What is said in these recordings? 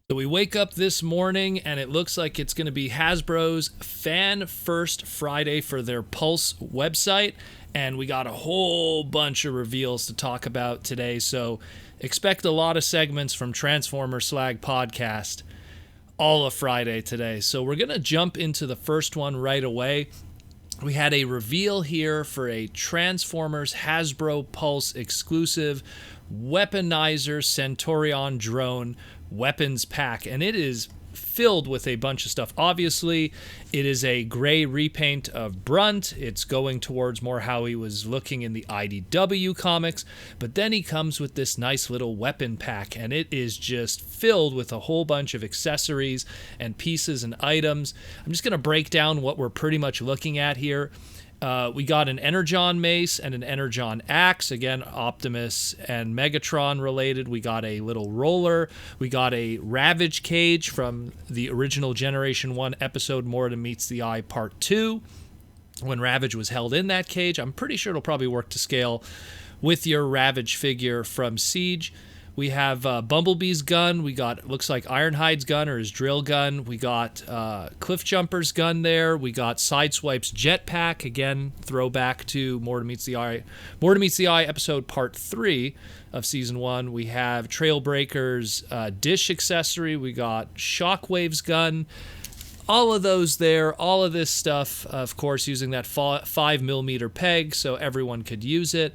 So we wake up this morning and it looks like it's going to be Hasbro's Fan First Friday for their Pulse website. And we got a whole bunch of reveals to talk about today. So expect a lot of segments from Transformer Slag podcast all of Friday today. So we're going to jump into the first one right away. We had a reveal here for a Transformers Hasbro Pulse exclusive Weaponizer Centurion drone weapons pack, and it is filled with a bunch of stuff. Obviously, it is a gray repaint of Brunt. It's going towards more how he was looking in the IDW comics, but then he comes with this nice little weapon pack, and it is just filled with a whole bunch of accessories and pieces and items. I'm just going to break down what we're pretty much looking at here. We got an Energon mace and an Energon axe. Again, Optimus and Megatron related. We got a little roller. We got a Ravage cage from the original Generation 1 episode Mordor Meets the Eye Part 2. When Ravage was held in that cage. I'm pretty sure it'll probably work to scale with your Ravage figure from Siege. We have Bumblebee's gun. We got, looks like Ironhide's gun or his drill gun. We got Cliffjumper's gun there. We got Sideswipe's jetpack. Again, throwback to Mordor Meets the Eye. Mordor Meets the Eye episode part 3 of season 1. We have Trailbreaker's dish accessory. We got Shockwave's gun. All of those there, all of this stuff, of course, using that 5mm peg so everyone could use it.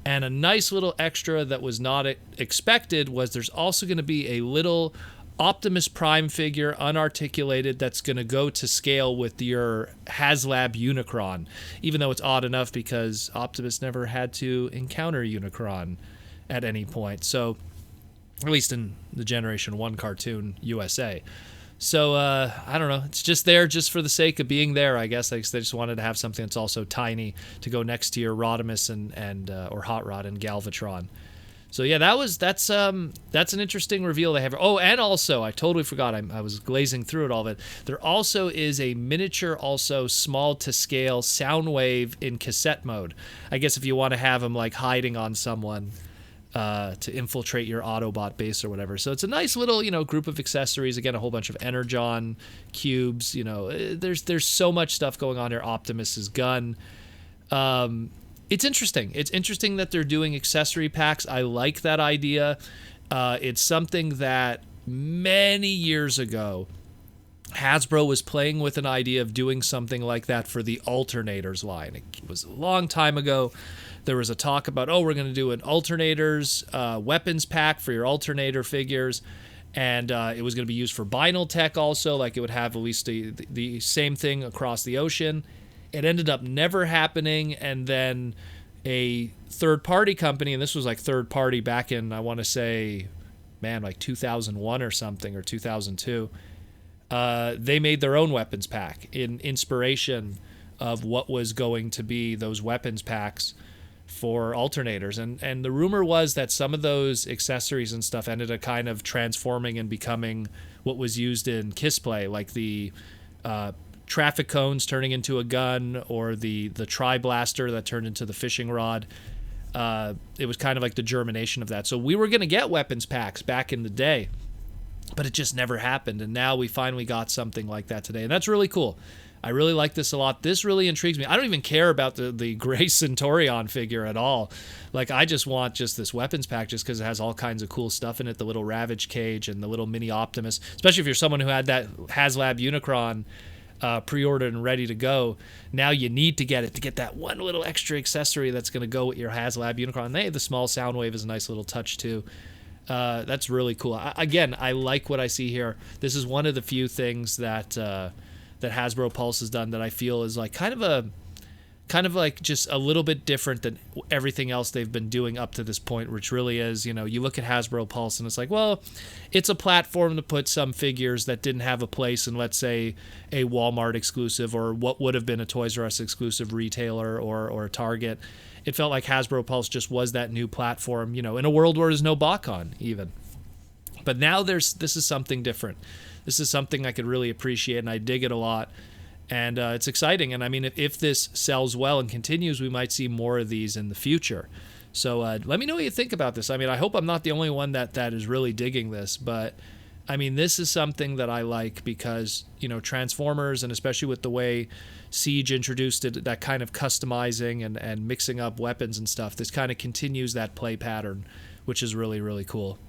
And a nice little extra that was not expected was there's also going to be a little Optimus Prime figure, unarticulated, that's going to go to scale with your HasLab Unicron, even though it's odd enough because Optimus never had to encounter Unicron at any point. So, at least in the Generation 1 cartoon USA. So, I don't know. It's just there just for the sake of being there, I guess. They just wanted to have something that's also tiny to go next to your Rodimus and or Hot Rod and Galvatron. So, yeah, that's an interesting reveal they have. Oh, and also, I totally forgot. I was glazing through it all of it. There also is a miniature, also small-to-scale Soundwave in cassette mode. I guess if you want to have him, like, hiding on someone to infiltrate your Autobot base or whatever. So it's a nice little, group of accessories. Again, a whole bunch of Energon cubes. There's so much stuff going on here. Optimus's gun. It's interesting. It's interesting that they're doing accessory packs. I like that idea. It's something that many years ago, Hasbro was playing with an idea of doing something like that for the Alternators line. It was a long time ago. There was a talk about, we're going to do an Alternators weapons pack for your Alternator figures, and it was going to be used for Binal Tech also, like it would have at least the same thing across the ocean. It ended up never happening, and then a third-party company, and this was like third-party back in, I want to say, like 2001 or something, or 2002, they made their own weapons pack in inspiration of what was going to be those weapons packs for Alternators, and the rumor was that some of those accessories and stuff ended up kind of transforming and becoming what was used in Kissplay, like the traffic cones turning into a gun, or the tri-blaster that turned into the fishing rod. It was kind of like the germination of that. So we were going to get weapons packs back in the day, but it just never happened, and now we finally got something like that today, and that's really cool. I really like this a lot. This really intrigues me. I don't even care about the gray Centurion figure at all. Like, I just want just this weapons pack just because it has all kinds of cool stuff in it. The little Ravage cage and the little mini Optimus. Especially if you're someone who had that HasLab Unicron pre-ordered and ready to go. Now you need to get it to get that one little extra accessory that's going to go with your HasLab Unicron. Hey, the small Soundwave is a nice little touch too. That's really cool. I like what I see here. This is one of the few things that Hasbro Pulse has done that I feel is like kind of like just a little bit different than everything else they've been doing up to this point, which really is, you look at Hasbro Pulse and it's like, well, it's a platform to put some figures that didn't have a place in, let's say, a Walmart exclusive or what would have been a Toys R Us exclusive retailer or a Target. It felt like Hasbro Pulse just was that new platform, in a world where there's no BotCon even. But now this is something different. This is something I could really appreciate, and I dig it a lot. And it's exciting. And I mean, if this sells well and continues, we might see more of these in the future. So let me know what you think about this. I mean, I hope I'm not the only one that is really digging this, but I mean, this is something that I like because, you know, Transformers, and especially with the way Siege introduced it, that kind of customizing and mixing up weapons and stuff, this kind of continues that play pattern, which is really, really cool.